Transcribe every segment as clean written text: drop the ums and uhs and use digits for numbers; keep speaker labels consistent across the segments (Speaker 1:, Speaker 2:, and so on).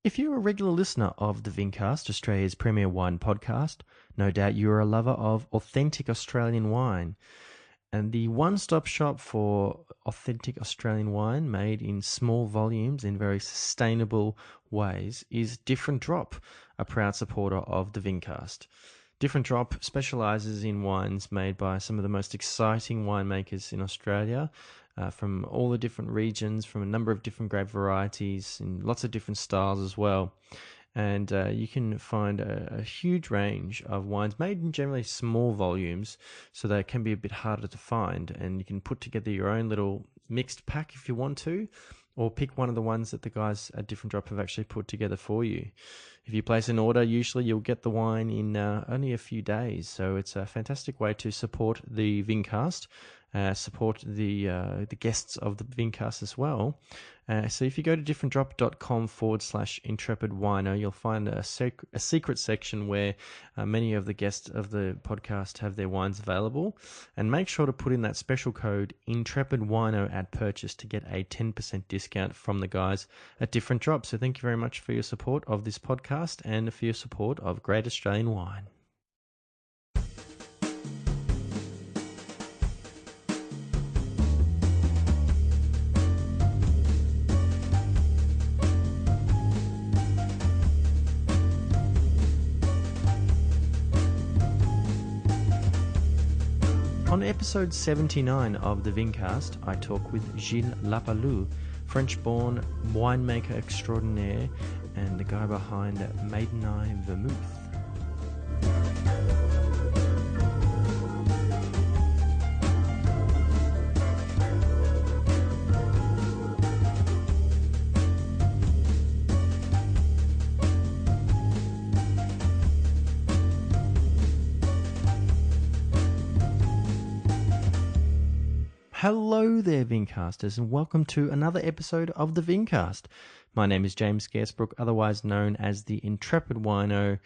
Speaker 1: If you're a regular listener of the Vincast, Australia's premier wine podcast, no doubt you're a lover of authentic Australian wine. And the one-stop shop for authentic Australian wine made in small volumes in very sustainable ways is Different Drop, a proud supporter of the Vincast. Different Drop specialises in wines made by some of the most exciting winemakers in Australia, from all the different regions, from a number of different grape varieties, in lots of different styles as well. And you can find a huge range of wines made in generally small volumes, so they can be a bit harder to find. And you can put together your own little mixed pack if you want to, or pick one of the ones that the guys at Different Drop have actually put together for you. If you place an order, usually you'll get the wine in only a few days. So it's a fantastic way to support the Vincast, support the guests of the Vincast as well. So if you go to differentdrop.com/intrepidwino, you'll find a secret section where many of the guests of the podcast have their wines available. And make sure to put in that special code INTREPIDWINO at purchase to get a 10% discount from the guys at Different Drop. So thank you very much for your support of this podcast and for your support of great Australian wine. On episode 79 of the Vincast, I talk with Gilles Lapalus, French-born winemaker extraordinaire and the guy behind Maidenii Vermouth. Hello there, Vincasters, and welcome to another episode of the Vincast. My name is James Garesbrook, otherwise known as the Intrepid Wino,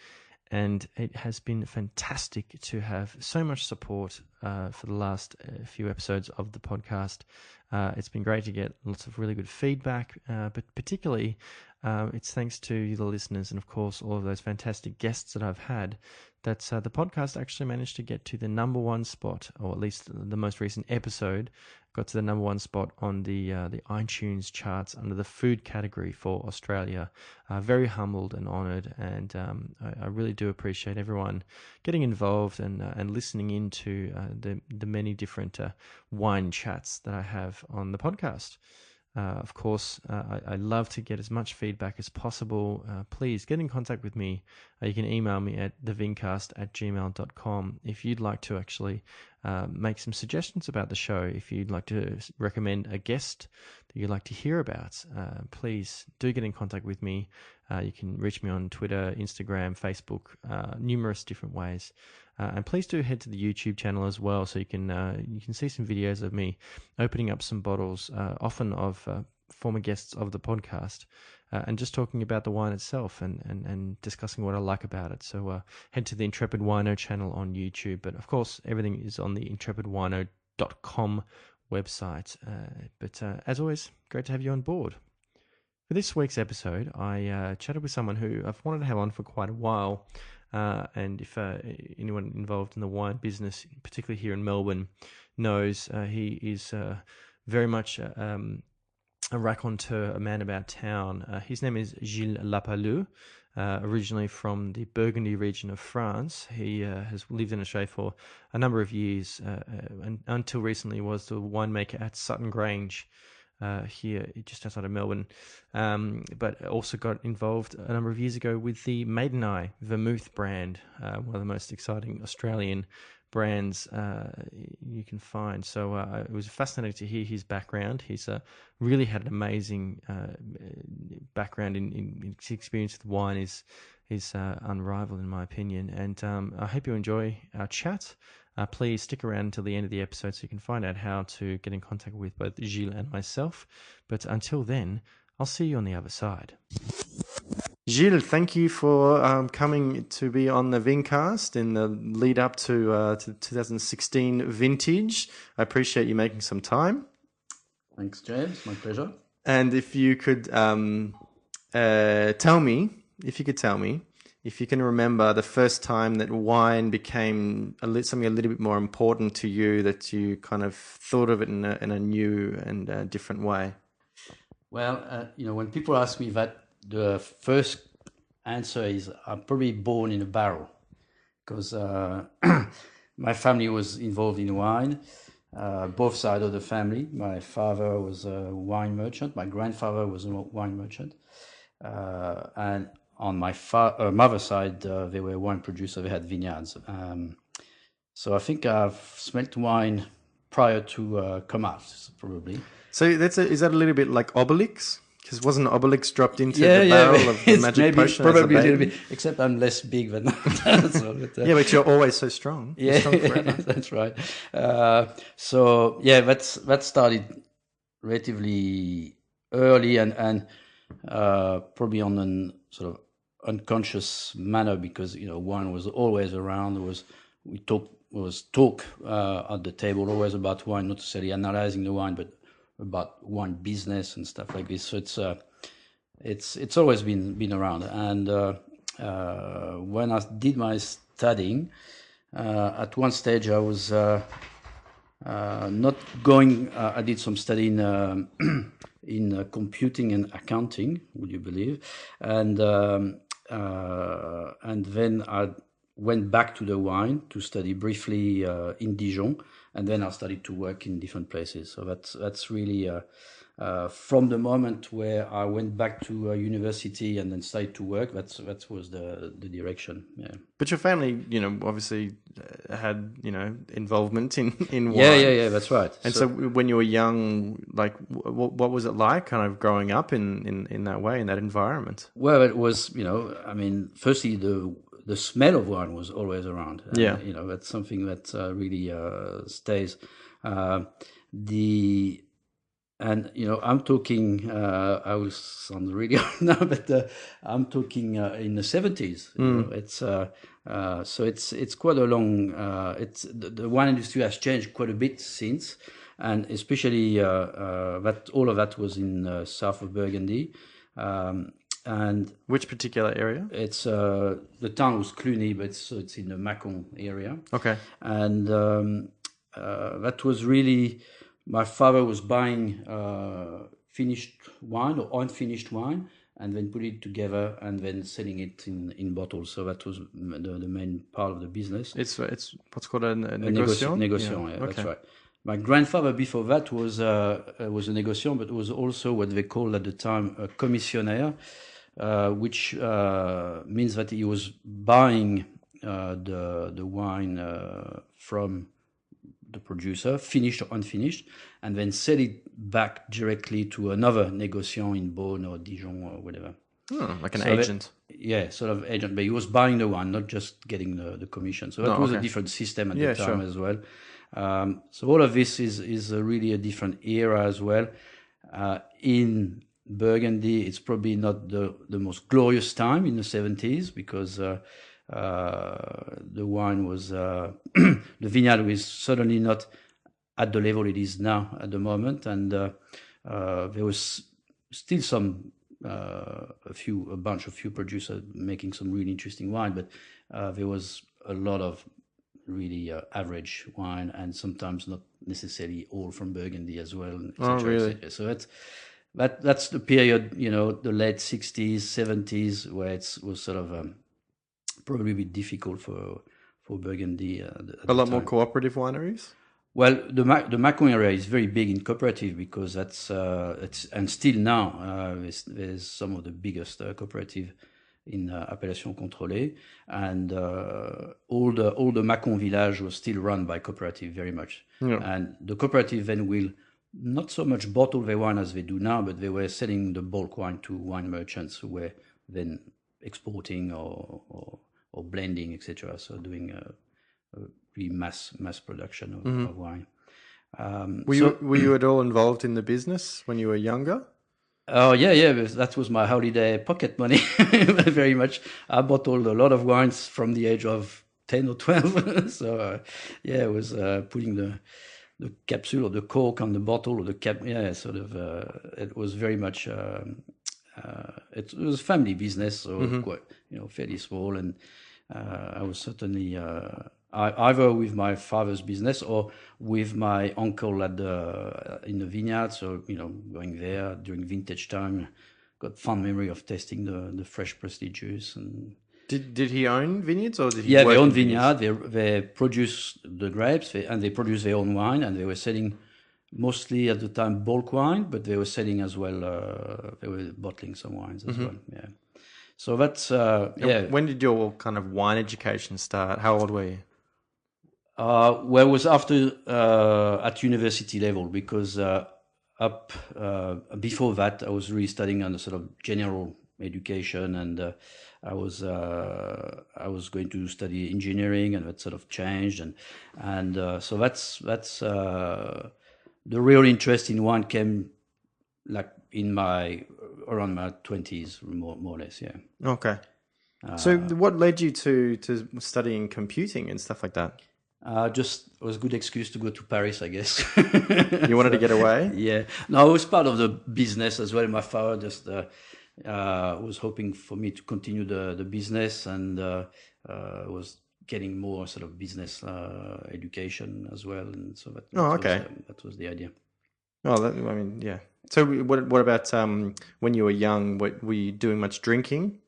Speaker 1: and it has been fantastic to have so much support for the last few episodes of the podcast. It's been great to get lots of really good feedback, but particularly it's thanks to you, the listeners, and of course all of those fantastic guests that I've had, that the podcast actually managed to get to the number one spot, or at least the most recent episode got to the number one spot on the iTunes charts under the food category for Australia. Very humbled and honoured, and I really do appreciate everyone getting involved and listening into the many different wine chats that I have on the podcast. Of course, I love to get as much feedback as possible. Please get in contact with me. You can email me at thevincast@gmail.com if you'd like to actually make some suggestions about the show. If you'd like to recommend a guest that you'd like to hear about, please do get in contact with me. You can reach me on Twitter, Instagram, Facebook, numerous different ways. And please do head to the YouTube channel as well, so you can see some videos of me opening up some bottles, often of former guests of the podcast, and just talking about the wine itself and discussing what I like about it. So head to the Intrepid Wino channel on YouTube, but of course everything is on the intrepidwino.com website. But as always, great to have you on board. For this week's episode, I chatted with someone who I've wanted to have on for quite a while. And if anyone involved in the wine business, particularly here in Melbourne, knows, he is very much a raconteur, a man about town. His name is Gilles Lapalus, originally from the Burgundy region of France. He has lived in Australia for a number of years, and until recently was the winemaker at Sutton Grange, here just outside of Melbourne, but also got involved a number of years ago with the Maidenii Vermouth brand, one of the most exciting Australian brands you can find. So it was fascinating to hear his background. He's really had an amazing background in his experience with wine is unrivaled in my opinion, and I hope you enjoy our chat. Please stick around until the end of the episode so you can find out how to get in contact with both Gilles and myself. But until then, I'll see you on the other side. Gilles, thank you for coming to be on the Vincast in the lead up to the 2016 vintage. I appreciate you making some time.
Speaker 2: Thanks, James. My pleasure.
Speaker 1: And if you could Tell me, if you could tell me, if you can remember the first time that wine became something a little bit more important to you, that you kind of thought of it in a new and different way.
Speaker 2: Well, when people ask me that, the first answer is I'm probably born in a barrel because my family was involved in wine, both sides of the family. My father was a wine merchant. My grandfather was a wine merchant. And on my mother's side, they were wine producers. They had vineyards. So I think I've smelt wine prior to come out, probably.
Speaker 1: So is that a little bit like Obelix? Because wasn't Obelix dropped into the barrel of the magic potion
Speaker 2: probably
Speaker 1: as a baby?
Speaker 2: A little bit, except I'm less big than that.
Speaker 1: Yeah, but you're always so strong. You're strong forever.
Speaker 2: That's right. So yeah, that started relatively early and probably on a sort of unconscious manner because wine was always around. Was talk at the table always about wine, not necessarily analyzing the wine, but about wine business and stuff like this. So it's always been around. And when I did my studying, at one stage I was not going. I did some study in in computing and accounting. Would you believe? And then I went back to the wine to study briefly in Dijon, and then I started to work in different places. So that's really from the moment where I went back to university and then started to work. That was the direction. Yeah.
Speaker 1: But your family, obviously had involvement in wine.
Speaker 2: Yeah. That's right.
Speaker 1: And so when you were young, like what was it like, kind of growing up in that way, in that environment?
Speaker 2: Well, it was firstly the smell of wine was always around.
Speaker 1: Yeah.
Speaker 2: That's something that really stays. I'm talking, I will sound really old now, but I'm talking in the 70s. So it's quite a long, the wine industry has changed quite a bit since, and especially that all of that was in south of Burgundy. And
Speaker 1: which particular area?
Speaker 2: It's the town was Cluny, but it's in the Mâcon area.
Speaker 1: Okay.
Speaker 2: And that was really, my father was buying finished wine or unfinished wine, and then put it together and then selling it in bottles. So that was the main part of the business.
Speaker 1: It's what's called a négociant.
Speaker 2: Négociant, yeah, okay. That's right. My grandfather before that was a négociant, but was also what they called at the time a commissionnaire. Which means that he was buying the wine from the producer, finished or unfinished, and then sell it back directly to another négociant in Beaune or Dijon or whatever.
Speaker 1: Like an agent.
Speaker 2: Sort of agent, but he was buying the wine, not just getting the commission. So that was a different system at the time as well. So all of this is really a different era as well. In Burgundy, it's probably not the most glorious time in the 70s because the wine was the vineyard was certainly not at the level it is now at the moment, and there was still a few producers making some really interesting wine, but there was a lot of really average wine, and sometimes not necessarily all from Burgundy as well.
Speaker 1: Oh, really?
Speaker 2: So that's the period, the late 60s, 70s, where it was sort of probably a bit difficult for Burgundy.
Speaker 1: A lot more cooperative wineries?
Speaker 2: Well, the Mâcon area is very big in cooperative because that's and still now there's some of the biggest cooperative in appellation contrôlée, and all the Mâcon village was still run by cooperative very much. Yeah. And the cooperative then will not so much bottle their wine as they do now, but they were selling the bulk wine to wine merchants who were then exporting or blending, etc. So doing a really mass production of wine.
Speaker 1: Were you at all involved in the business when you were younger?
Speaker 2: Oh yeah. That was my holiday pocket money, very much. I bottled a lot of wines from the age of 10 or 12. So it was putting the capsule or the cork on the bottle or the cap. Yeah, sort of. It was very much it was a family business, so quite, fairly small. And I was certainly either with my father's business or with my uncle in the vineyard. So going there during vintage time, got fond memory of tasting the fresh Presley juice. And
Speaker 1: Did he own vineyards, or did he
Speaker 2: yeah,
Speaker 1: work
Speaker 2: they own
Speaker 1: in vineyards?
Speaker 2: vineyard. They produce the grapes, and they produce their own wine, and they were selling mostly at the time bulk wine, but they were selling as well. They were bottling some wines as well. Yeah. So that's
Speaker 1: And when did your kind of wine education start? How old were you?
Speaker 2: Well, it was after at university level, because up before that I was really studying on the sort of general education, and I was going to study engineering, and that sort of changed, and so that's the real interest in wine came like around my 20s, more or less. Yeah.
Speaker 1: Okay. So what led you to studying computing and stuff like that?
Speaker 2: Just it was a good excuse to go to Paris, I guess.
Speaker 1: You wanted to get away?
Speaker 2: Yeah. No, it was part of the business as well. My father just was hoping for me to continue the business, and was getting more sort of business education as well. And so that was the idea.
Speaker 1: Oh, I mean, yeah. So what about when you were young? Were you doing much drinking?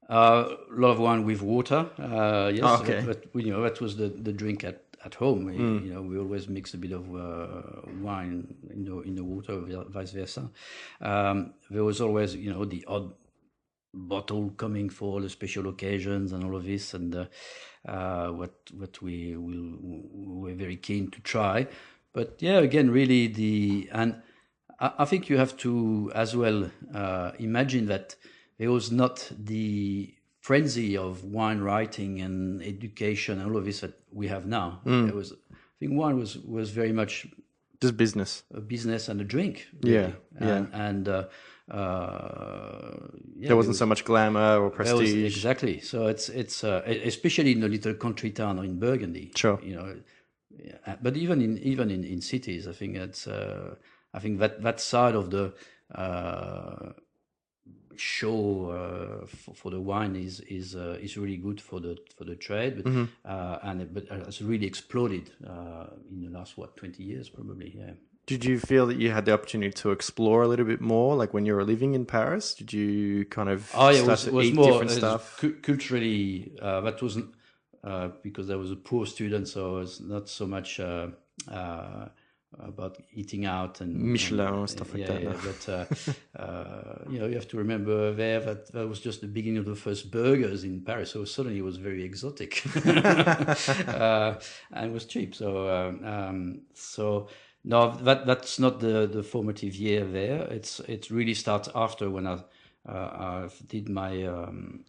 Speaker 2: A lot of wine with water. Yes,
Speaker 1: Oh, okay.
Speaker 2: but that was the drink at home. We always mix a bit of wine in the water, vice versa. There was always the odd bottle coming for the special occasions and all of this, and what we were very keen to try. But yeah, again, really and I think you have to as well imagine that there was not the frenzy of wine writing and education and all of this that we have now. I think wine was very much
Speaker 1: just business,
Speaker 2: a business and a drink. Really.
Speaker 1: Yeah.
Speaker 2: And
Speaker 1: there wasn't so much glamour or prestige.
Speaker 2: Exactly. So it's especially in a little country town in Burgundy.
Speaker 1: Sure.
Speaker 2: But even in cities, I think I think that side of the show for the wine is really good for the trade, but it's really exploded in the last 20 years probably. Yeah.
Speaker 1: Did you feel that you had the opportunity to explore a little bit more, like when you were living in Paris? Did you kind of start to eat
Speaker 2: more
Speaker 1: different stuff?
Speaker 2: Culturally, that wasn't because I was a poor student, so it's not so much about eating out and
Speaker 1: Michelin and stuff like that.
Speaker 2: Yeah, but you have to remember there that was just the beginning of the first burgers in Paris, so suddenly it was very exotic and it was cheap. So no, that's not the formative year there. It really starts after when I did my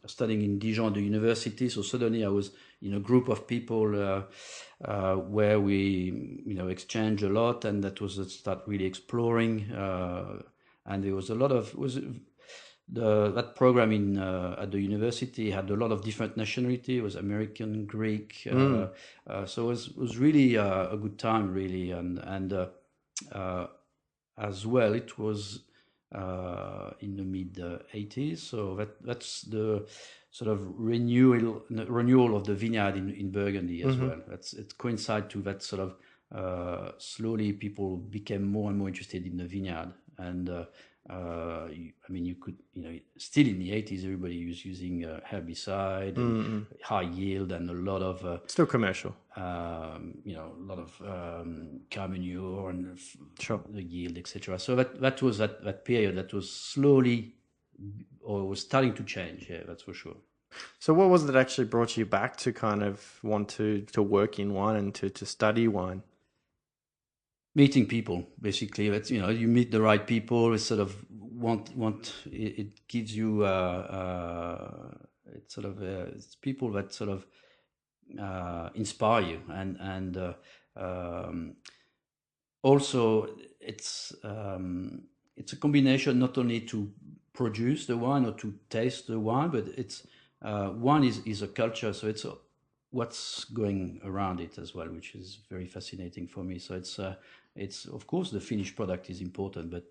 Speaker 2: studying in Dijon at the university. So suddenly I was in a group of people where we exchange a lot, and that was start really exploring. And there was a lot of that program in at the university had a lot of different nationality. It was American, Greek, so it was really a good time, really, and as well it was in the mid 80s. So that's the sort of renewal of the vineyard in Burgundy as well. It coincides to that sort of slowly people became more and more interested in the vineyard, and you could still in the 80s everybody was using herbicide, and high yield, and a lot of
Speaker 1: still commercial.
Speaker 2: A lot of cow manure and
Speaker 1: sure.
Speaker 2: the yield, etc. So that was that period that was slowly or was starting to change. Yeah, that's for sure.
Speaker 1: So what was it that actually brought you back to kind of want to work in wine and to study wine?
Speaker 2: Meeting people, basically. That's you meet the right people. It's sort of it gives you it's sort of it's people that sort of inspire you, and also it's a combination not only to produce the wine or to taste the wine, but it's wine is a culture, so it's what's going around it as well, which is very fascinating for me. So it's of course the finished product is important, but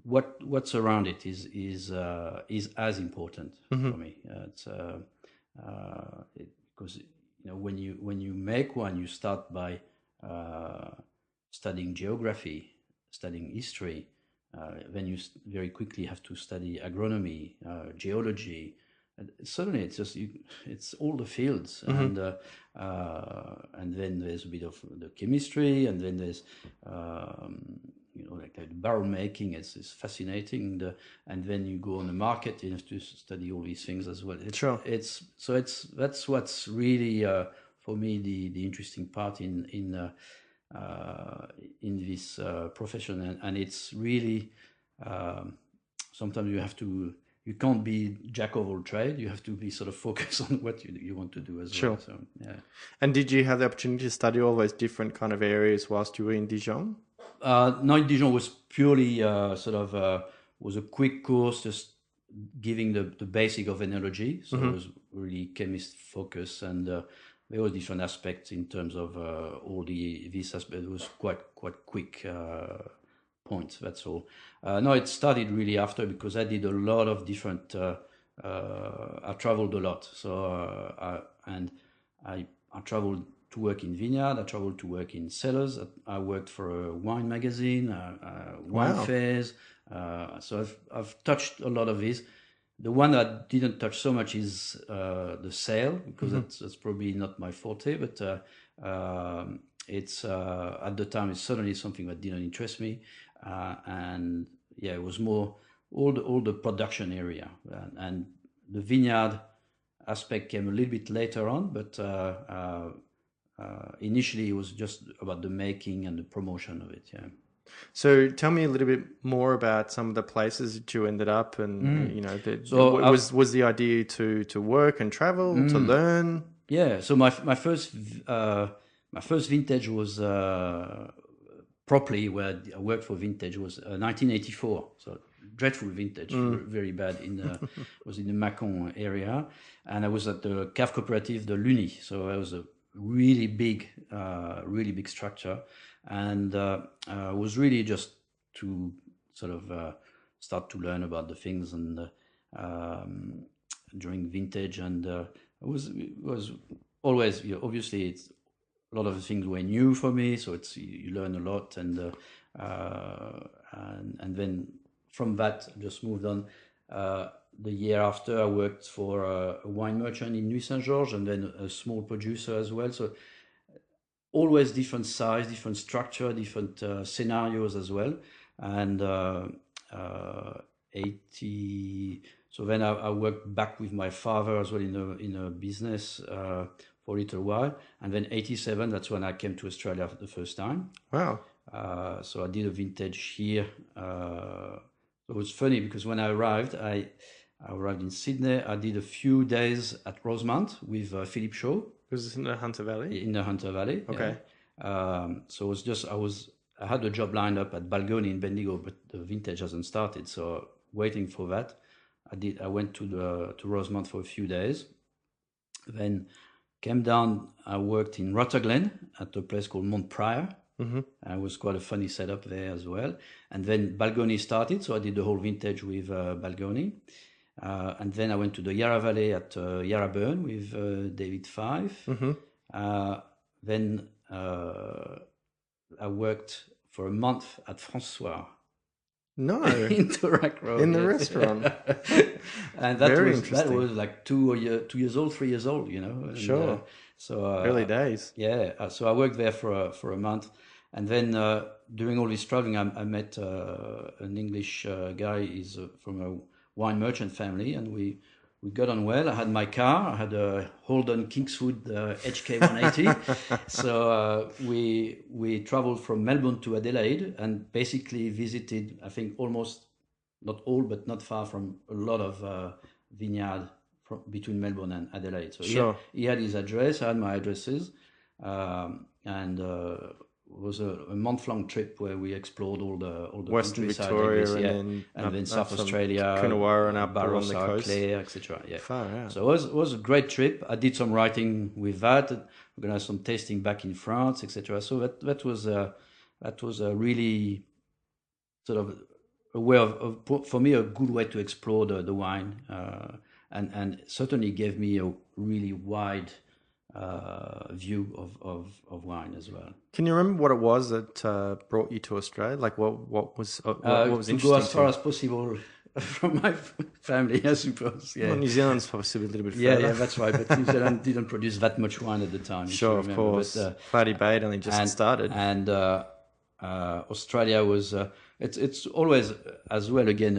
Speaker 2: what's around it is as important for me. Because when you make wine, you start by studying geography, studying history. Then you very quickly have to study agronomy, geology. And suddenly, it's all the fields, and then there's a bit of the chemistry, and then there's like the barrel making. It's fascinating, and then you go on the market. You have to study all these things as well.
Speaker 1: Sure.
Speaker 2: That's what's really for me the interesting part in this profession, and it's really sometimes you can't be jack of all trade. You have to be sort of focused on what you want to do as
Speaker 1: Sure.
Speaker 2: well. So yeah.
Speaker 1: And did you have the opportunity to study all those different kind of areas whilst you were in Dijon?
Speaker 2: No, in Dijon was purely was a quick course, just giving the basic of enology. So it was really chemist focus, and there were different aspects in terms of all this aspect. It was quite quick points. That's all. No, it started really after, because I did a lot of different. I traveled a lot, so I traveled to work in vineyard. I traveled to work in cellars. I worked for a wine magazine, wine fairs. So I've touched a lot of these. The one I didn't touch so much is the sale, because that's probably not my forte. But it's at the time, it's certainly something that didn't interest me, and yeah, it was more all the production area, and the vineyard aspect came a little bit later on, but initially it was just about the making and the promotion of it. Yeah.
Speaker 1: So tell me a little bit more about some of the places that you ended up, and was the idea to work and travel, to learn?
Speaker 2: Yeah. So my first vintage was properly where I worked for vintage was 1984. So dreadful vintage, very bad. Was in the Mâcon area, and I was at the cave cooperative, the Luni. So I was a really big structure, and was really just to sort of start to learn about the things, and during vintage, and it was always, obviously it's a lot of the things were new for me, so you learn a lot, and then from that I just moved on. The year after, I worked for a wine merchant in Nuit Saint-Georges, and then a small producer as well. So always different size, different structure, different scenarios as well. And 80. So then I worked back with my father as well in a business for a little while. And then 87, that's when I came to Australia for the first time.
Speaker 1: Wow.
Speaker 2: So I did a vintage here. It was funny because when I arrived in Sydney. I did a few days at Rosemount with Philip Shaw.
Speaker 1: Was this in the Hunter Valley?
Speaker 2: In the Hunter Valley.
Speaker 1: Okay.
Speaker 2: Yeah. So it was just I had a job lined up at Burgundy in Bendigo, but the vintage hasn't started. So waiting for that, I went to Rosemount for a few days, then came down. I worked in Rotterglen at a place called Montprior. It was quite a funny setup there as well. And then Balgony started, so I did the whole vintage with Balgony. And then I went to the Yarra Valley at Yarraburn with David Fife. Then I worked for a month at François.
Speaker 1: No.
Speaker 2: In Tourac Road.
Speaker 1: In the restaurant.
Speaker 2: And that was like 2 years old, 3 years old, And,
Speaker 1: sure. Early days.
Speaker 2: Yeah. So I worked there for a month. And then during all this traveling, I met an English guy. He's from a wine merchant family, and we got on well. I had my car. I had a Holden Kingswood HK 180. So we traveled from Melbourne to Adelaide and basically visited, I think, almost not all, but not far from a lot of vineyard between Melbourne and Adelaide. So
Speaker 1: sure.
Speaker 2: he had his address. I had my addresses, and it was a month-long trip where we explored all the
Speaker 1: Western Victoria,
Speaker 2: and then South Australia,
Speaker 1: Coonawarra and up
Speaker 2: Barossa,
Speaker 1: on the coast,
Speaker 2: Clare, etc. Yeah,
Speaker 1: far out.
Speaker 2: So it was a great trip. I did some writing with that. We're gonna have some tasting back in France, etc. So that was a really sort of a way for me, a good way to explore the wine, and certainly gave me a really wide view of wine as well.
Speaker 1: Can you remember what it was that brought you to Australia? Like what was
Speaker 2: To
Speaker 1: interesting
Speaker 2: go as far
Speaker 1: to
Speaker 2: as possible from my family, I suppose. Yeah.
Speaker 1: Well, New Zealand's possibly a little bit
Speaker 2: Yeah,
Speaker 1: further.
Speaker 2: yeah, that's right. But New Zealand didn't produce that much wine at the time.
Speaker 1: Sure, of course.
Speaker 2: But,
Speaker 1: Cloudy Bay had only just started.
Speaker 2: And Australia was. It's always as well. Again,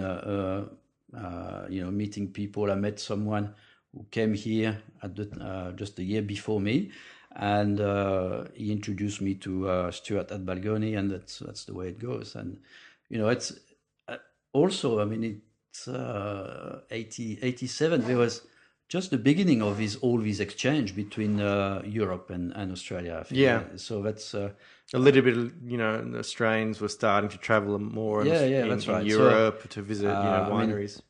Speaker 2: meeting people. I met someone who came here at just a year before me, and he introduced me to Stuart at Burgundy, and that's the way it goes. And it's also, I mean, it's 87. There was just the beginning of all this exchange between Europe and Australia. I think.
Speaker 1: Yeah.
Speaker 2: So that's
Speaker 1: a little bit, the Australians were starting to travel more
Speaker 2: that's right.
Speaker 1: in Europe to visit, wineries.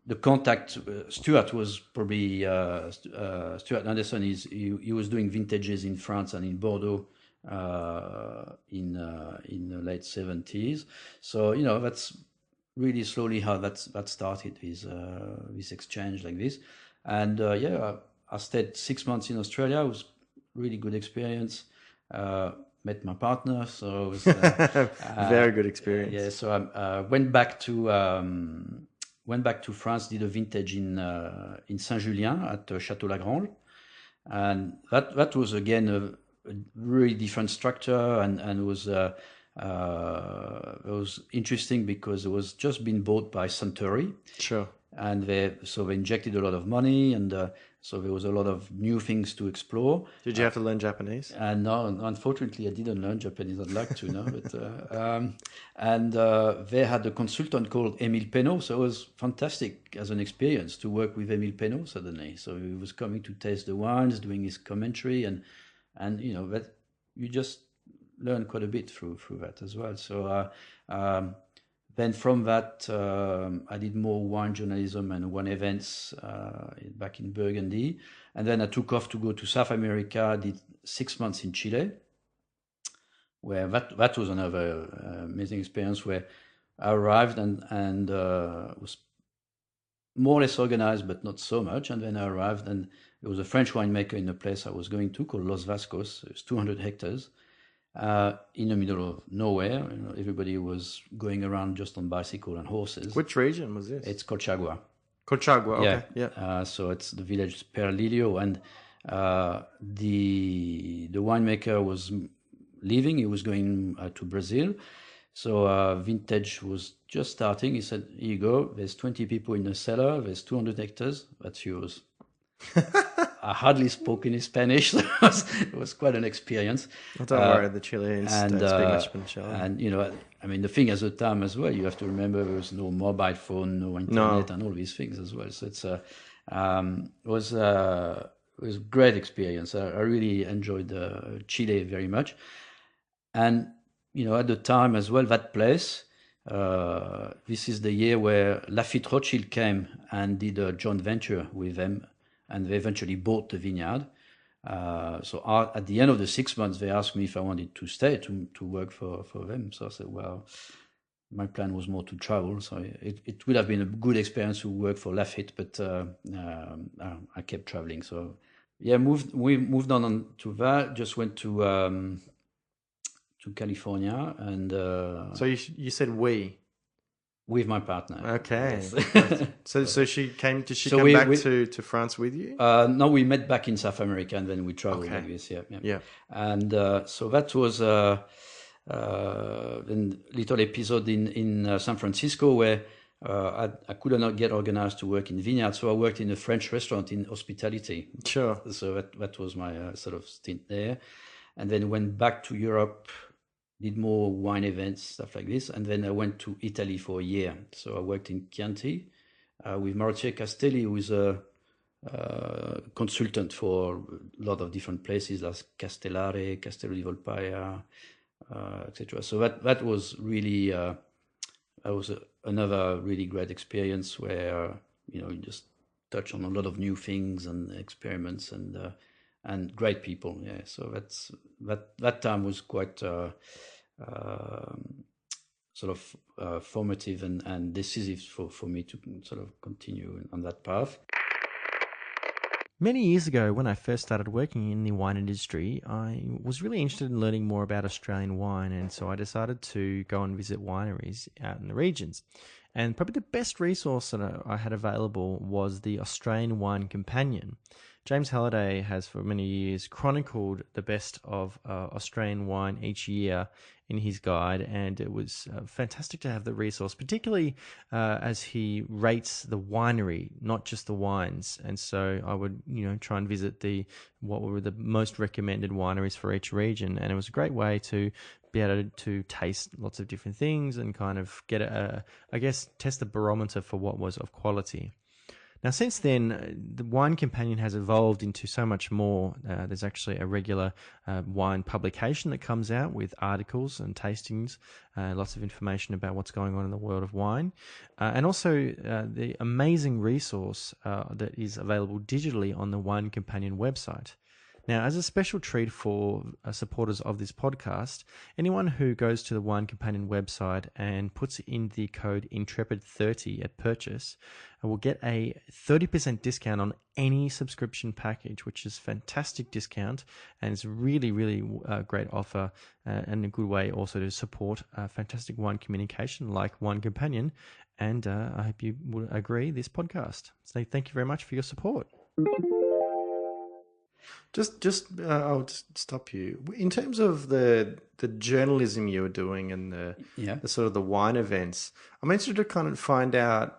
Speaker 2: The contact, Stuart was probably, Stuart Anderson, he was doing vintages in France and in Bordeaux in the late 70s. So, that's really slowly how that started, this exchange like this. And I stayed 6 months in Australia. It was really good experience. Met my partner, so it was
Speaker 1: very good experience.
Speaker 2: Yeah, so I went back to France, did a vintage in Saint-Julien at Château Lagrange, and that was again a really different structure, and it was interesting because it was just been bought by Suntory.
Speaker 1: Sure.
Speaker 2: And they injected a lot of money, and so there was a lot of new things to explore.
Speaker 1: Did you have to learn Japanese?
Speaker 2: No, unfortunately, I didn't learn Japanese. I'd like to, but and they had a consultant called Émile Penaud, so it was fantastic as an experience to work with Émile Penaud suddenly. So he was coming to taste the wines, doing his commentary, and that you just learn quite a bit through that as well. So. Then from that, I did more wine journalism and wine events back in Burgundy. And then I took off to go to South America. I did 6 months in Chile, where that was another amazing experience, where I arrived and was more or less organized, but not so much. And then I arrived, and there was a French winemaker in the place I was going to called Los Vascos. It was 200 hectares. In the middle of nowhere, everybody was going around just on bicycle and horses.
Speaker 1: Which region was this?
Speaker 2: It's Colchagua.
Speaker 1: Colchagua, okay,
Speaker 2: yeah. So it's the village Perlilio, and the winemaker was leaving. He was going to Brazil. So vintage was just starting. He said, "Here you go. There's 20 people in the cellar. There's 200 hectares. That's yours." I hardly spoke any Spanish. So it was quite an experience.
Speaker 1: Well, don't worry, the Chileans don't speak much Spanish.
Speaker 2: And I mean, the thing at the time as well, you have to remember there was no mobile phone, no internet, and all these things as well. So it was a great experience. I really enjoyed Chile very much. And at the time as well, that place. This is the year where Lafite Rothschild came and did a joint venture with them. And they eventually bought the vineyard. So at the end of the 6 months, they asked me if I wanted to stay to work for them. So I said, well, my plan was more to travel. So it would have been a good experience to work for Lafite, but I kept traveling. So we moved on to that. Just went to California, and
Speaker 1: so you said we.
Speaker 2: With my partner.
Speaker 1: Okay.
Speaker 2: Yes.
Speaker 1: So she came. Did she come back to France with you?
Speaker 2: No, we met back in South America, and then we traveled like this. Yeah. And so that was a little episode in San Francisco where I could not get organized to work in vineyard, so I worked in a French restaurant in hospitality.
Speaker 1: Sure.
Speaker 2: So that was my sort of stint there, and then went back to Europe. Did more wine events, stuff like this. And then I went to Italy for a year. So I worked in Chianti with Maurizio Castelli, who is a consultant for a lot of different places, like Castellare, Castello di Volpaia, etc. So that was really, another really great experience where, you just touch on a lot of new things and experiments and great people. Yeah. So that time was quite sort of formative and decisive for me to sort of continue on that path.
Speaker 1: Many years ago, when I first started working in the wine industry, I was really interested in learning more about Australian wine, and so I decided to go and visit wineries out in the regions. And probably the best resource that I had available was the Australian Wine Companion. James Halliday has for many years chronicled the best of Australian wine each year in his guide, and it was fantastic to have the resource, particularly as he rates the winery, not just the wines. And so I would, try and visit what were the most recommended wineries for each region, and it was a great way to be able to taste lots of different things and kind of get test the barometer for what was of quality. Now, since then, the Wine Companion has evolved into so much more. There's actually a regular wine publication that comes out with articles and tastings, lots of information about what's going on in the world of wine, and also the amazing resource that is available digitally on the Wine Companion website. Now, as a special treat for supporters of this podcast, anyone who goes to the Wine Companion website and puts in the code Intrepid30 at purchase will get a 30% discount on any subscription package, which is a fantastic discount, and it's a really, really great offer and a good way also to support fantastic wine communication like Wine Companion. And I hope you will agree this podcast. So thank you very much for your support. I'll just stop you. In terms of the journalism you were doing and the sort of the wine events, I'm interested to kind of find out,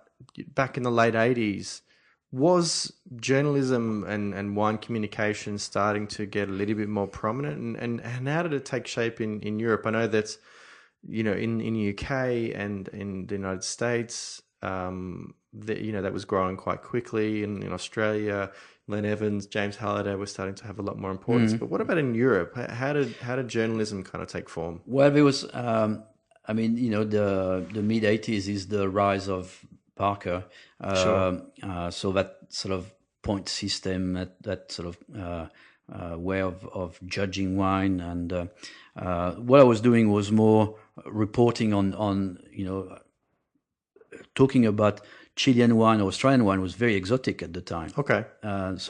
Speaker 1: back in the late 80s, was journalism and wine communication starting to get a little bit more prominent? And how did it take shape in Europe? I know that's, in the UK and in the United States, that was growing quite quickly. In Australia, Len Evans, James Halliday were starting to have a lot more importance. But what about in Europe? How did journalism kind of take form?
Speaker 2: Well, there was, the mid 80s is the rise of Parker.
Speaker 1: Sure.
Speaker 2: So that sort of point system, that sort of way of judging wine, and what I was doing was more reporting on talking about Chilean wine or Australian wine was very exotic at the time.
Speaker 1: Okay.
Speaker 2: And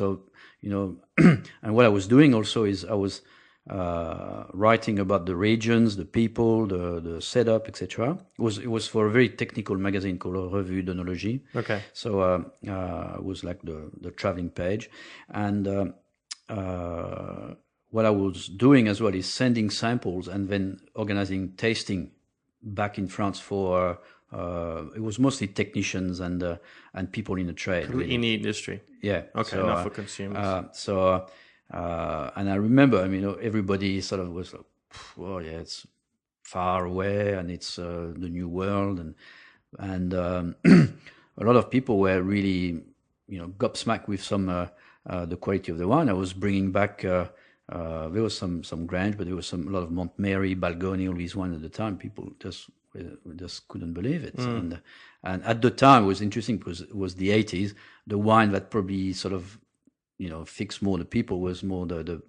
Speaker 2: what I was doing also is I was writing about the regions, the people, the setup, etc. It was for a very technical magazine called Revue d'Onologie.
Speaker 1: Okay.
Speaker 2: So it was like the traveling page, and what I was doing as well is sending samples and then organizing tasting back in France for. It was mostly technicians and people in the trade.
Speaker 1: Really. In the industry.
Speaker 2: Yeah.
Speaker 1: Okay, so, not for consumers.
Speaker 2: And I remember, everybody sort of was like, "Oh yeah, it's far away and it's the new world," and a lot of people were really, gobsmacked with the quality of the wine. I was bringing back. There was some Grange, but there was a lot of Montmary, Balgony, all these wines at the time. People just couldn't believe it. And at the time, it was interesting because it was the 80s. The wine that probably sort of, fixed more the people was more the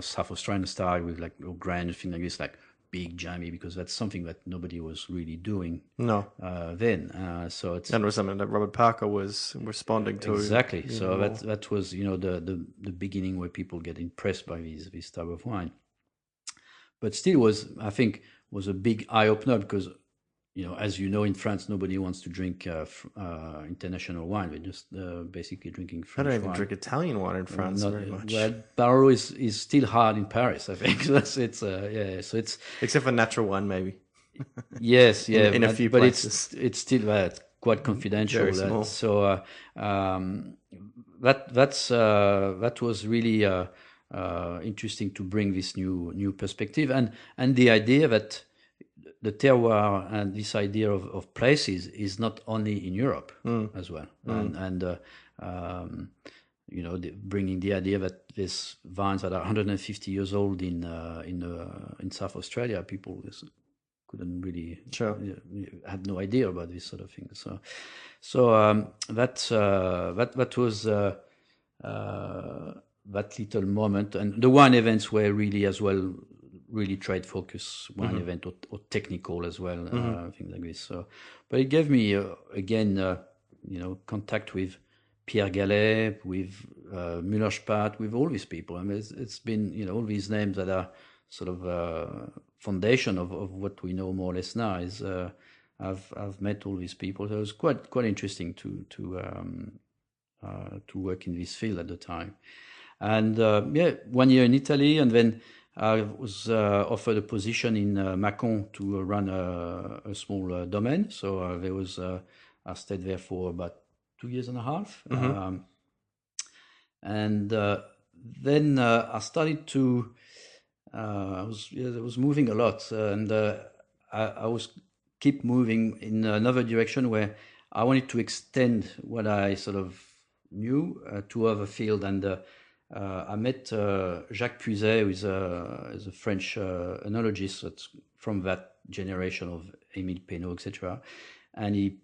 Speaker 2: South Australian style with like Grange, thing like this, like big jammy, because that's something that nobody was really doing.
Speaker 1: No.
Speaker 2: Then. So it's.
Speaker 1: And it was something that Robert Parker was responding to.
Speaker 2: Exactly. So that was, the beginning where people get impressed by this type of wine. But still I think, was a big eye-opener because, as you know, in France, nobody wants to drink international wine. We're just basically drinking French wine.
Speaker 1: I don't even drink Italian wine in France very much.
Speaker 2: Well, Barolo is still hard in Paris, I think. So it's
Speaker 1: except for natural wine, maybe.
Speaker 2: Yes, yeah.
Speaker 1: in a few places.
Speaker 2: But it's still quite confidential.
Speaker 1: Very small.
Speaker 2: So that was really interesting to bring this new perspective and the idea that the terroir and this idea of places is not only in Europe as well, and bringing the idea that there's vines that are 150 years old in South Australia, people couldn't really had no idea about this sort of thing. So that was that little moment, and the wine events were really as well really trade focus wine event or technical as well, things like this. So, but it gave me again, contact with Pierre Gallet, with Müller-Spat, with all these people. I mean, it's been all these names that are sort of foundation of what we know more or less now. Is I've met all these people. So it was quite interesting to work in this field at the time. And 1 year in Italy, and then I was offered a position in Mâcon to run a small domain. So I stayed there for about 2 years and a half. And then I started to, I was moving a lot, and I was keep moving in another direction where I wanted to extend what I sort of knew to other field. And I met Jacques Puiset, who is a French enologist that's from that generation of Émile Pénaud, etc. And he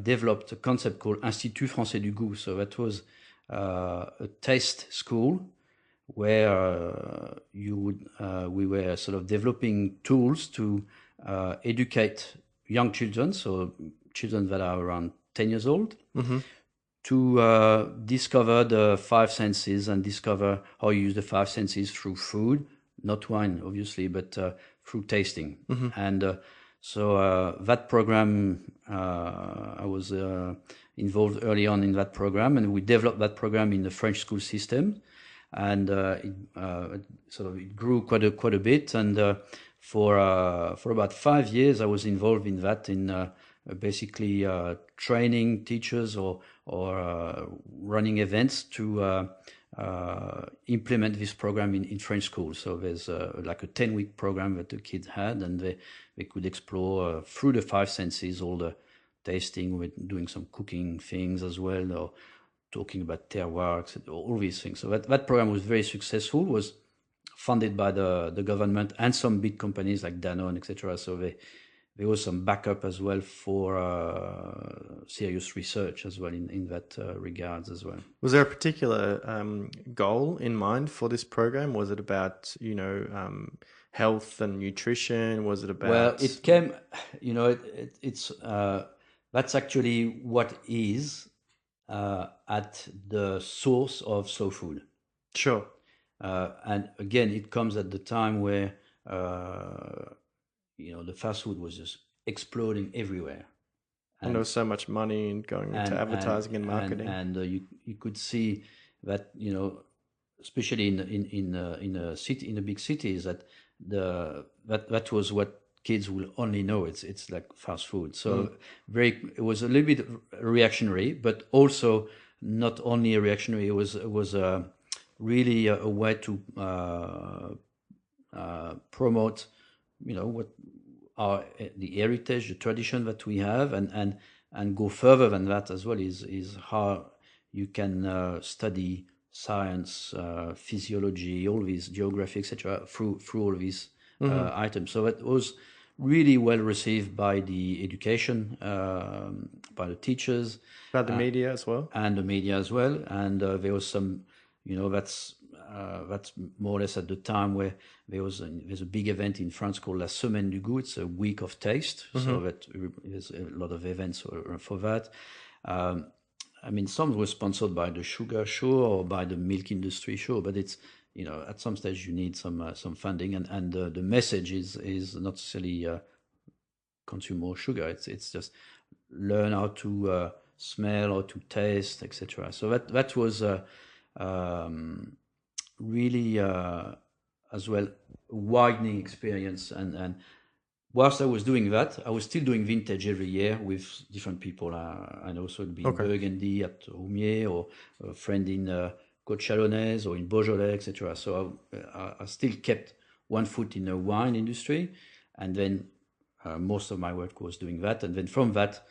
Speaker 2: developed a concept called Institut Français du Goût. So that was a taste school where we were sort of developing tools to educate young children, so children that are around 10 years old, to discover the five senses and discover how you use the five senses through food, not wine, obviously, but through tasting. And so that program, I was involved early on in that program, and we developed that program in the French school system. And it grew quite a bit. And for about 5 years, I was involved in that, in basically training teachers or running events to implement this program in French schools. So there's like a 10-week program that the kids had, and they could explore through the five senses all the tasting. We're doing some cooking things as well, or talking about terroirs, all these things. So that program was very successful, was funded by the government and some big companies like Danone, etc. So there was some backup as well for serious research as well in that regards as well.
Speaker 1: Was there a particular goal in mind for this program? Was it about, health and nutrition? Was it about...
Speaker 2: Well, it came, it's that's actually what is at the source of slow food.
Speaker 1: Sure.
Speaker 2: And again, it comes at the time where, the fast food was just exploding everywhere.
Speaker 1: And there was so much money going into advertising and marketing.
Speaker 2: And you could see that, especially in a city, in the big cities, that that was what kids will only know. It's like fast food. So it was a little bit reactionary, but also not only a reactionary. It was really a way to promote, what the heritage, the tradition that we have, and go further than that as well. Is how you can study science, physiology, all these geography, etc. through all these items. So it was really well received by the education, by the teachers,
Speaker 1: by the media as well,
Speaker 2: and the media as well. And there was some, that's more or less at the time where there's a big event in France called La Semaine du Goût. It's a week of taste. So that there's a lot of events for that. Some were sponsored by the sugar show or by the milk industry show, but it's, at some stage you need some funding, and the message is not necessarily consume more sugar. It's just learn how to smell or to taste, etc. So that was really as well a widening experience. And whilst I was doing that, I was still doing vintage every year with different people. And also it'd be in Burgundy at Roumier, or a friend in Côte Chalonnaise or in Beaujolais, etc. So I still kept one foot in the wine industry, and then most of my work was doing that. And then from that,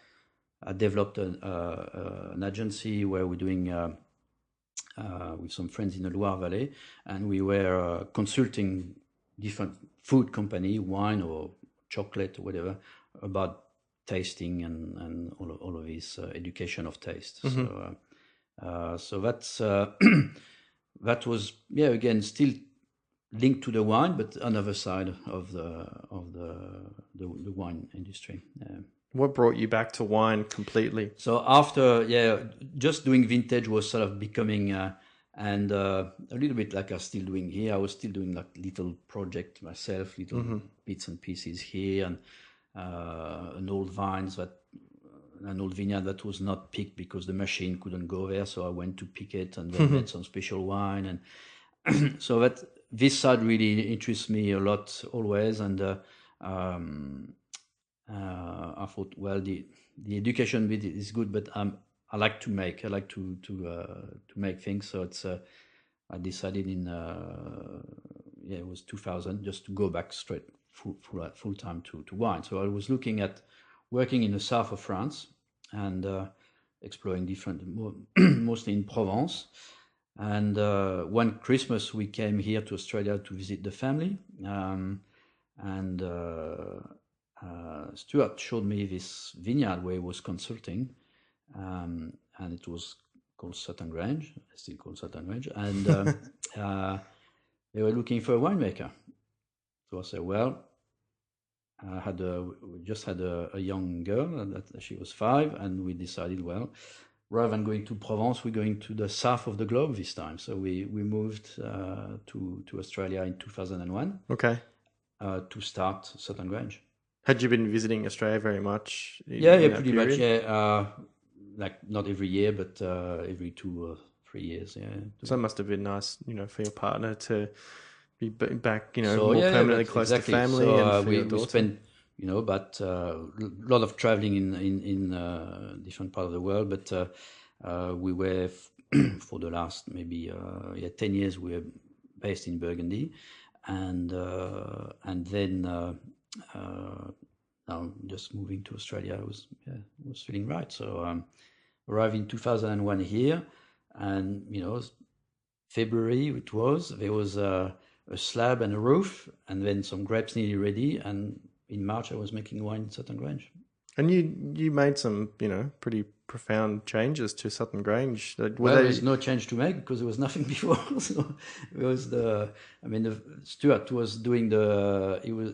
Speaker 2: I developed an agency where we're doing with some friends in the Loire Valley, and we were consulting different food company, wine or chocolate or whatever, about tasting and all of this education of taste. So that's that was again still linked to the wine, but another side of the wine industry.
Speaker 1: What brought you back to wine completely?
Speaker 2: So after, just doing vintage was sort of becoming, and a little bit like I'm still doing here. I was still doing like little project myself, little bits and pieces here, and an old vineyard that was not picked because the machine couldn't go there. So I went to pick it and then made some special wine. And so that this side really interests me a lot always. And I thought, well, the education bit is good, but I like to make. I like to make things. So it's I decided in it was 2000 just to go back straight full time to wine. So I was looking at working in the south of France and exploring different, mostly in Provence. And one Christmas we came here to Australia to visit the family, and Stuart showed me this vineyard where he was consulting, and it was called Sutton Grange. It's still called Sutton Grange, and they were looking for a winemaker. So I said, well, we just had a young girl, that she was 5, and we decided, well, rather than going to Provence, we're going to the south of the globe this time. So we moved to Australia in 2001.
Speaker 1: Okay.
Speaker 2: To start Sutton Grange.
Speaker 1: Had you been visiting Australia very much?
Speaker 2: Yeah, pretty much. Yeah, like not every year, but every 2 or 3 years. Yeah.
Speaker 1: So it must have been nice, for your partner to be back, more permanently close to family.
Speaker 2: So
Speaker 1: and
Speaker 2: we spent, about a lot of traveling in different parts of the world. But we were for the last maybe 10 years. We were based in Burgundy. And then now just moving to Australia was feeling right. So arrived in 2001 here, and February there was a slab and a roof, and then some grapes nearly ready. And in March I was making wine in Sutton Grange.
Speaker 1: And you made some pretty profound changes to Sutton Grange.
Speaker 2: There was no change to make because there was nothing before. So it was Stuart was doing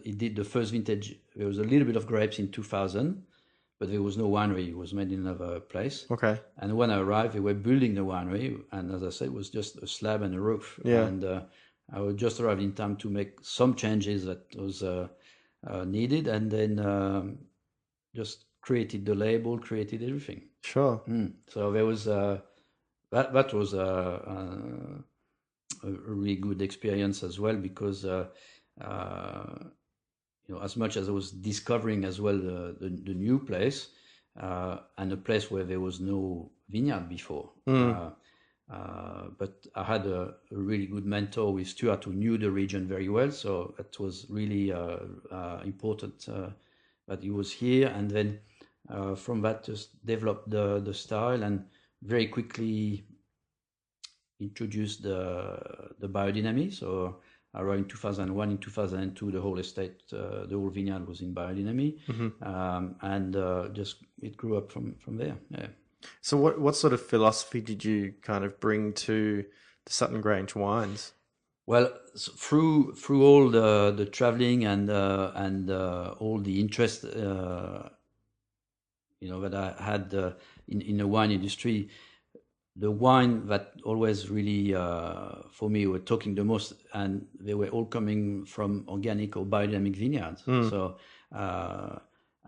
Speaker 2: he did the first vintage. There was a little bit of grapes in 2000, but there was no winery. It was made in another place.
Speaker 1: Okay.
Speaker 2: And when I arrived, they were building the winery, and as I said, it was just a slab and a roof.
Speaker 1: Yeah.
Speaker 2: And I would just arrive in time to make some changes that was needed, and then just created the label, created everything.
Speaker 1: Sure.
Speaker 2: So there was that was a really good experience as well, because as much as I was discovering as well the new place and a place where there was no vineyard before. But I had a really good mentor with Stuart who knew the region very well, so that was really important that he was here. And then from that just developed the style, and very quickly introduced the biodynamic. So around 2001, in 2002, the whole estate, the whole vineyard was in biodynamic. And just it grew up from there. Yeah.
Speaker 1: So what sort of philosophy did you kind of bring to the Sutton Grange wines?
Speaker 2: Well, through all the traveling and all the interest that I had in the wine industry, the wine that always really for me were talking the most, and they were all coming from organic or biodynamic vineyards. So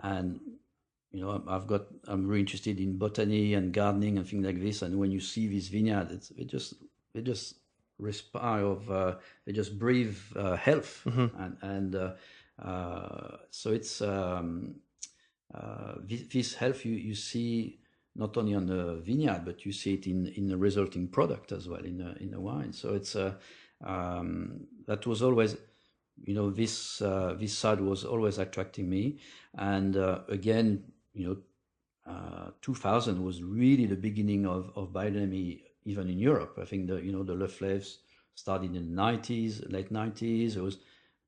Speaker 2: and I'm really interested in botany and gardening and things like this. And when you see this vineyard, they just respire of they just breathe health. And so it's this health you see not only on the vineyard, but you see it in the resulting product as well, in the wine. So it's that was always, this side was always attracting me. And again, 2000 was really the beginning of biodynamic even in Europe. I think the Leflevres started in the 90s, late 90s. It was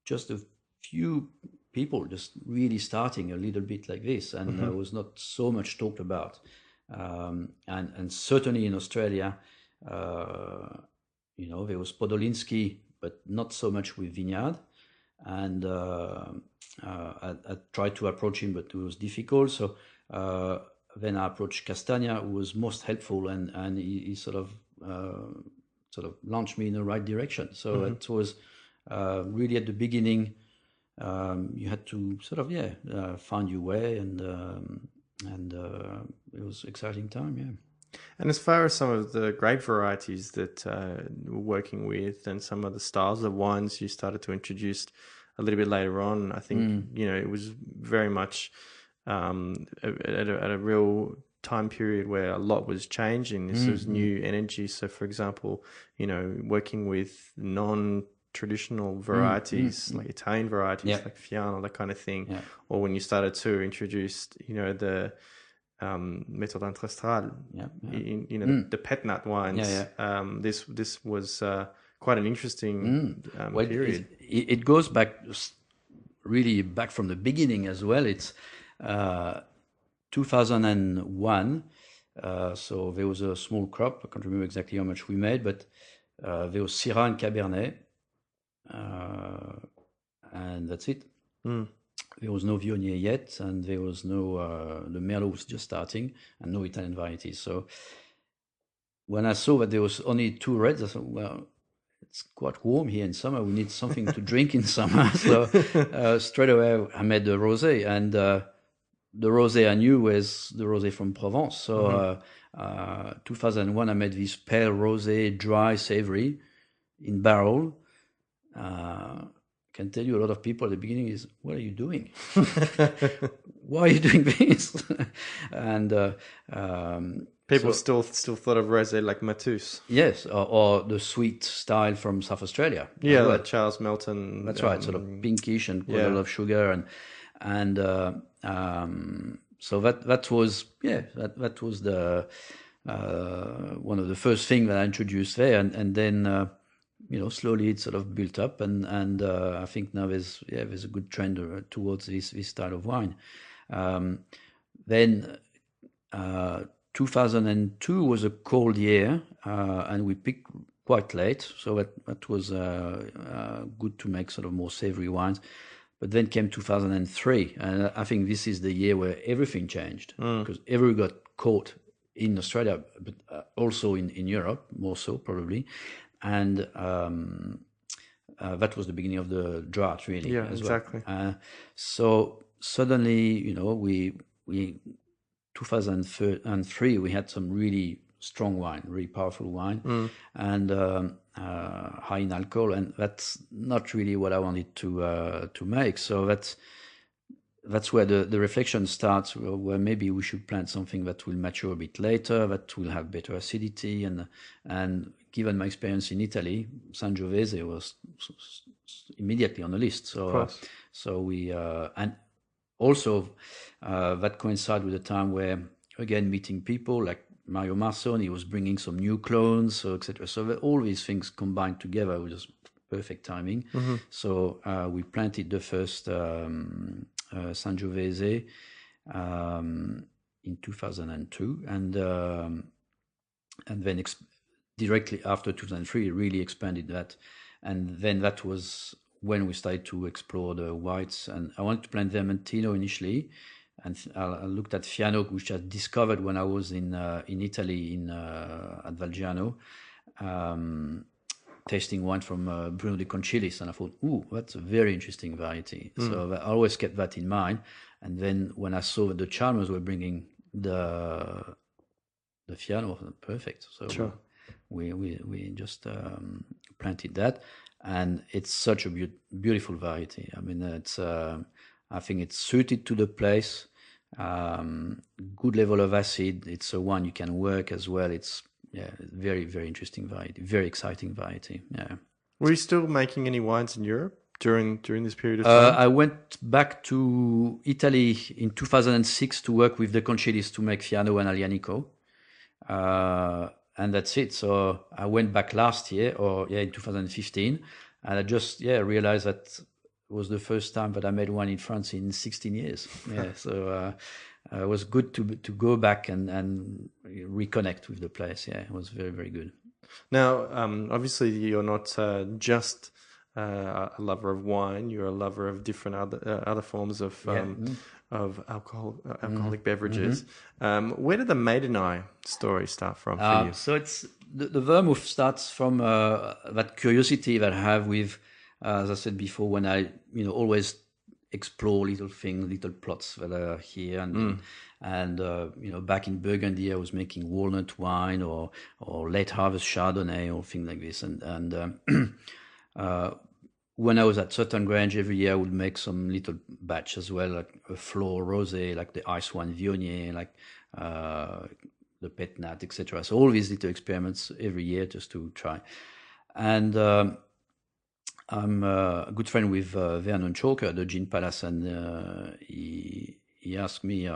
Speaker 2: just a few people just really starting a little bit like this, and there was not so much talked about. And certainly in Australia, there was Podolinsky but not so much with vineyard. And I tried to approach him, but it was difficult. So then I approached Castagna, who was most helpful, and he sort of launched me in the right direction. So it was really at the beginning. You had to sort of find your way, and it was exciting time. Yeah.
Speaker 1: And as far as some of the grape varieties that we're working with, and some of the styles of wines you started to introduce a little bit later on, I think it was very much at a real time period where a lot was changing. This was new energy. So, for example, working with non-traditional varieties like Italian varieties like Fiano, that kind of thing, or when you started to introduce, the méthode ancestrale, the pet nut wines. This was quite an interesting period.
Speaker 2: It goes back really back from the beginning as well. It's 2001. So there was a small crop. I can't remember exactly how much we made, but there was Syrah and Cabernet, and that's it. There was no Viognier yet, and there was no, the Merlot was just starting, and no Italian varieties. So when I saw that there was only 2 reds, I thought, well, it's quite warm here in summer. We need something to drink in summer. So straight away I made the rosé, and the rosé I knew was the rosé from Provence. So 2001 I made this pale rosé, dry, savory, in barrel. I can tell you a lot of people at the beginning is, what are you doing? Why are you doing this? And
Speaker 1: people still thought of rosé like Matus.
Speaker 2: Yes, or the sweet style from South Australia.
Speaker 1: Yeah, like Charles Melton.
Speaker 2: That's right, sort of pinkish and with a lot of sugar, and so that was the one of the first things that I introduced there, and then. Slowly it sort of built up, and I think now there's a good trend towards this style of wine. Then 2002 was a cold year, and we picked quite late, so that was good to make sort of more savory wines. But then came 2003, and I think this is the year where everything changed, because everyone got caught in Australia, but also in Europe, more so probably. And that was the beginning of the drought, really.
Speaker 1: Yeah,
Speaker 2: as
Speaker 1: exactly.
Speaker 2: Well. So suddenly, we 2003 we had some really strong wine, really powerful wine, and high in alcohol, and that's not really what I wanted to make. So that's where the reflection starts, where maybe we should plant something that will mature a bit later, that will have better acidity, and given my experience in Italy, Sangiovese was immediately on the list. So we and also that coincided with a time where, again, meeting people like Mario Marson, he was bringing some new clones, so etc. So all these things combined together was just perfect timing. So we planted the first Sangiovese in 2002, and then directly after 2003 really expanded that, and then that was when we started to explore the whites. And I wanted to plant Vermentino initially, and I looked at Fiano, which I discovered when I was in Italy at Valgiano, tasting wine from Bruno de Concillis, and I thought, ooh, that's a very interesting variety. So I always kept that in mind. And then when I saw that the Chalmers were bringing the Fiano, perfect. So we just planted that, and it's such a beautiful variety. I mean, it's I think it's suited to the place. Good level of acid. It's a wine you can work as well. It's very, very interesting variety, very exciting variety. Yeah.
Speaker 1: Were you still making any wines in Europe during this period of time?
Speaker 2: I went back to Italy in 2006 to work with the Concillis to make Fiano and Aglianico. And that's it. So I went back last year, in 2015, and I just realized that it was the first time that I made one in France in 16 years. Yeah, so it was good to go back and reconnect with the place. Yeah, it was very, very good.
Speaker 1: Now, obviously, you're not just a lover of wine. You're a lover of different other forms of alcoholic beverages. Where did the Maidenii story start from for you?
Speaker 2: So it's the vermouth starts from that curiosity that I have with, as I said before, when I always explore little things, little plots that are here and back in Burgundy I was making walnut wine or late harvest Chardonnay or things like this, and when I was at Sutton Grange every year I would make some little batch as well, like a floor rosé, like the ice wine Viognier, like the pet nat, etc. So all these little experiments every year just to try. And I'm a good friend with Vernon Chalker at the Gin Palace, and he asked me,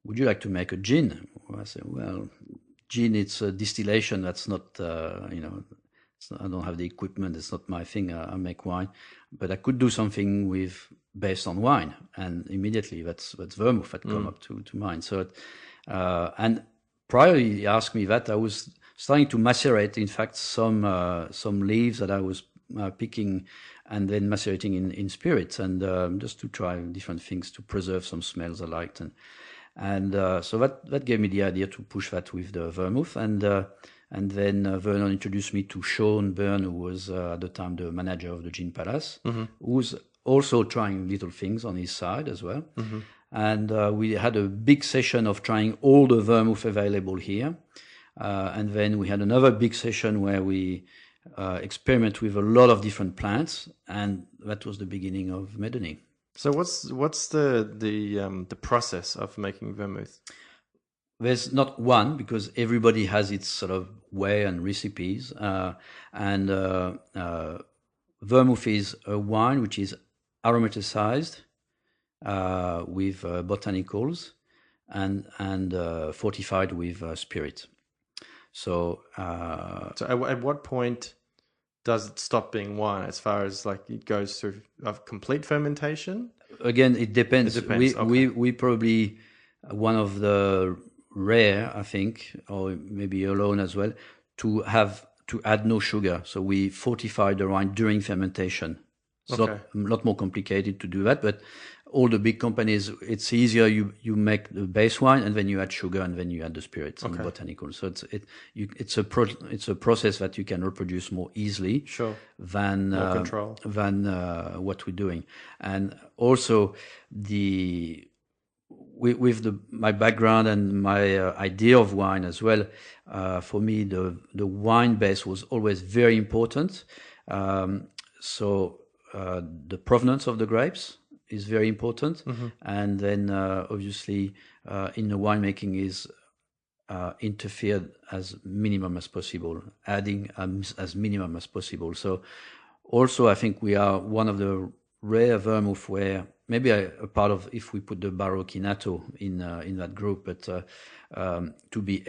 Speaker 2: would you like to make a gin? I said, well, gin, it's a distillation. That's not, I don't have the equipment. It's not my thing. I make wine, but I could do something based on wine. And immediately that's vermouth that come up to mind. So, and prior he asked me that, I was starting to macerate, in fact, some leaves that I was picking and then macerating in spirits, and just to try different things to preserve some smells I liked, and so that gave me the idea to push that with the vermouth, and then Vernon introduced me to Sean Byrne, who was at the time the manager of the Gin Palace, who was also trying little things on his side as well, and we had a big session of trying all the vermouth available here, and then we had another big session where we experiment with a lot of different plants, and that was the beginning of Maidenii.
Speaker 1: So what's the process of making vermouth?
Speaker 2: There's not one, because everybody has its sort of way and recipes, and vermouth is a wine which is aromatized with botanicals and fortified with spirit. So
Speaker 1: at what point does it stop being wine, as far as like it goes through a complete fermentation?
Speaker 2: Again, it depends.
Speaker 1: Okay.
Speaker 2: We probably one of the rare, I think, or maybe alone as well, to add no sugar. So we fortify the wine during fermentation. It's a lot more complicated to do that, but all the big companies, it's easier. You make the base wine and then you add sugar and then you add the spirits and the botanicals. So it's a process that you can reproduce more easily than
Speaker 1: more control
Speaker 2: than what we're doing. And also with my background and my idea of wine as well, for me the wine base was always very important. So the provenance of the grapes is very important, and then obviously in the winemaking is interfered as minimum as possible, adding as minimum as possible. So also I think we are one of the rare vermouth where maybe a part of, if we put the Barocchinato in that group, but to be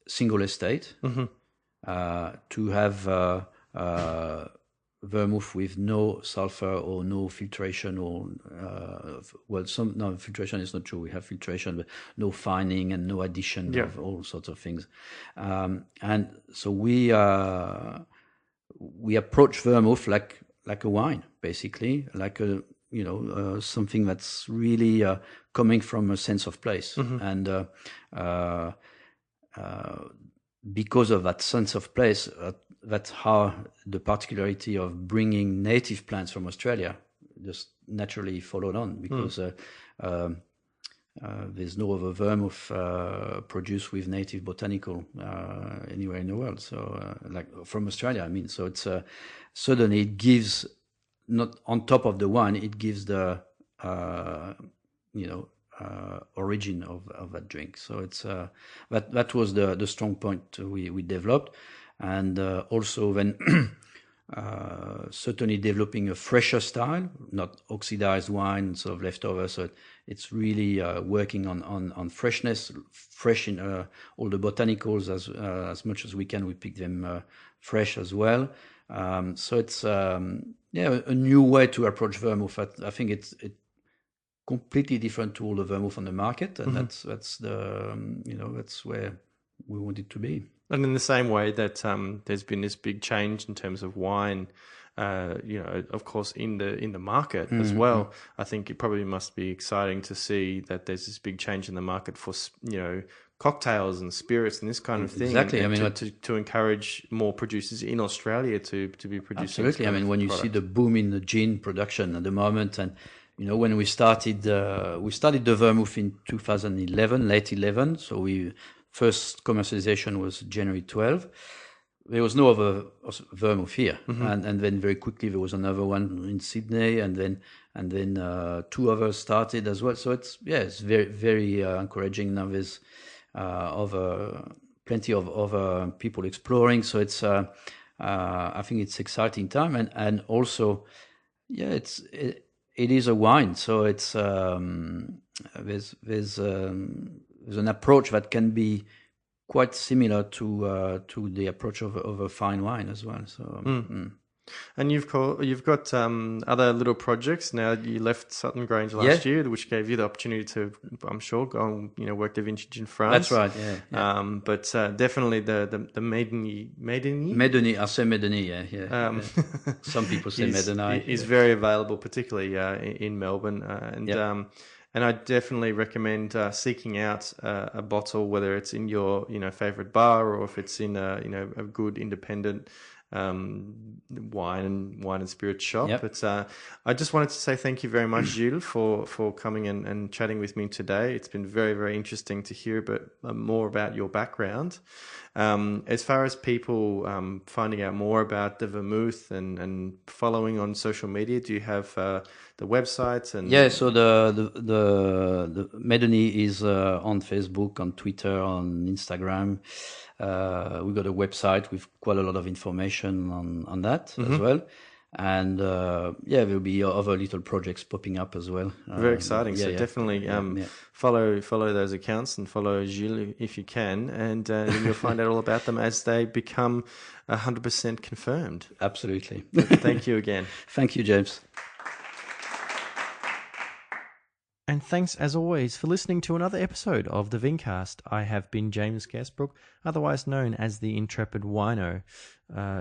Speaker 2: single estate, to have vermouth with no sulfur or no filtration or filtration is not true. We have filtration, but no fining and no addition of all sorts of things. And so we approach vermouth like a wine, basically, like a something that's really coming from a sense of place, and because of that sense of place, that's how the particularity of bringing native plants from Australia just naturally followed on, because there's no other vermouth produced with native botanical anywhere in the world. So like from Australia, I mean, so it's suddenly it gives, not on top of the wine, it gives the origin of that drink. So it's that was the strong point we developed, and also then certainly developing a fresher style, not oxidized wine, sort of leftover. So it's really working on freshness, fresh in all the botanicals as much as we can. We pick them fresh as well. So it's a new way to approach vermouth. I think it's completely different to all the vermouth on the market, and that's the that's where we want it to be.
Speaker 1: And in the same way that there's been this big change in terms of wine, of course, in the market as well. I think it probably must be exciting to see that there's this big change in the market for cocktails and spirits and this kind of thing.
Speaker 2: Exactly.
Speaker 1: And to encourage more producers in Australia to be producing.
Speaker 2: Absolutely. When you see the boom in the gin production at the moment, and when we started the Vermouth in 2011, late 11. So first commercialization was January 12. There was no other Vermouth here, and then very quickly there was another one in Sydney, and then 2 others started as well. So it's very very encouraging. Now there's plenty of other people exploring. So it's I think it's exciting time, and also it is a wine. So it's there's an approach that can be quite similar to the approach of a fine wine as well. So,
Speaker 1: And you've got other little projects now. You left Sutton Grange last year, which gave you the opportunity to, I'm sure, go and work the vintage in France.
Speaker 2: That's right. Yeah.
Speaker 1: But definitely the Maidenii.
Speaker 2: Maidenii, I say Maidenii. Yeah. Some people say Maidenii.
Speaker 1: Is very available, particularly in Melbourne, and I definitely recommend seeking out a bottle, whether it's in your favorite bar or if it's in a good independent wine and spirit shop.
Speaker 2: Yep.
Speaker 1: But I just wanted to say thank you very much, Gilles, for coming and chatting with me today. It's been very, very interesting to hear a bit more about your background. As far as people finding out more about the Vermouth and following on social media, do you have the website?
Speaker 2: So the Maidenii is on Facebook, on Twitter, on Instagram. We've got a website with quite a lot of information on that as well. And there'll be other little projects popping up as well.
Speaker 1: Very exciting. So definitely follow those accounts and follow Gilles if you can, and you'll find out all about them as they become 100% confirmed.
Speaker 2: Absolutely.
Speaker 1: Thank you again.
Speaker 2: Thank you, James.
Speaker 1: And thanks, as always, for listening to another episode of the Vincast. I have been James Gasbrook, otherwise known as the Intrepid Wino.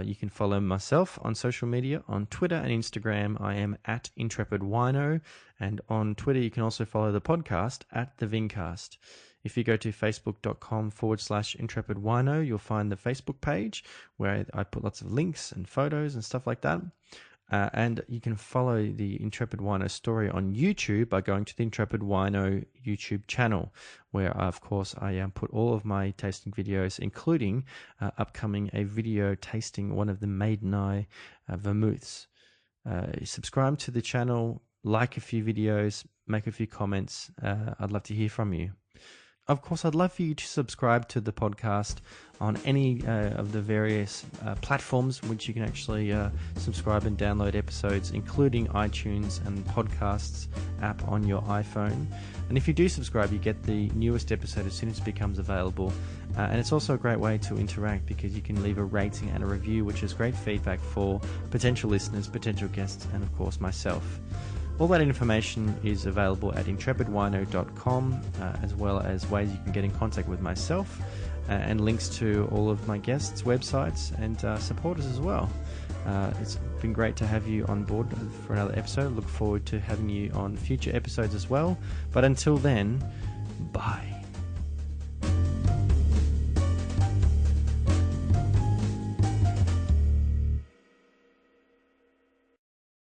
Speaker 1: You can follow myself on social media. On Twitter and Instagram, I am at Intrepid Wino. And on Twitter, you can also follow the podcast at the Vincast. If you go to facebook.com/Intrepid Wino, you'll find the Facebook page where I put lots of links and photos and stuff like that. And you can follow the Intrepid Wino story on YouTube by going to the Intrepid Wino YouTube channel, where, of course, I put all of my tasting videos, including upcoming a video tasting one of the Maidenii Vermouths. Subscribe to the channel, like a few videos, make a few comments. I'd love to hear from you. Of course, I'd love for you to subscribe to the podcast on any of the various platforms which you can actually subscribe and download episodes, including iTunes and Podcasts app on your iPhone. And if you do subscribe, you get the newest episode as soon as it becomes available. And it's also a great way to interact because you can leave a rating and a review, which is great feedback for potential listeners, potential guests, and of course myself. All that information is available at intrepidwino.com, as well as ways you can get in contact with myself, and links to all of my guests' websites and supporters as well. It's been great to have you on board for another episode. Look forward to having you on future episodes as well. But until then, bye.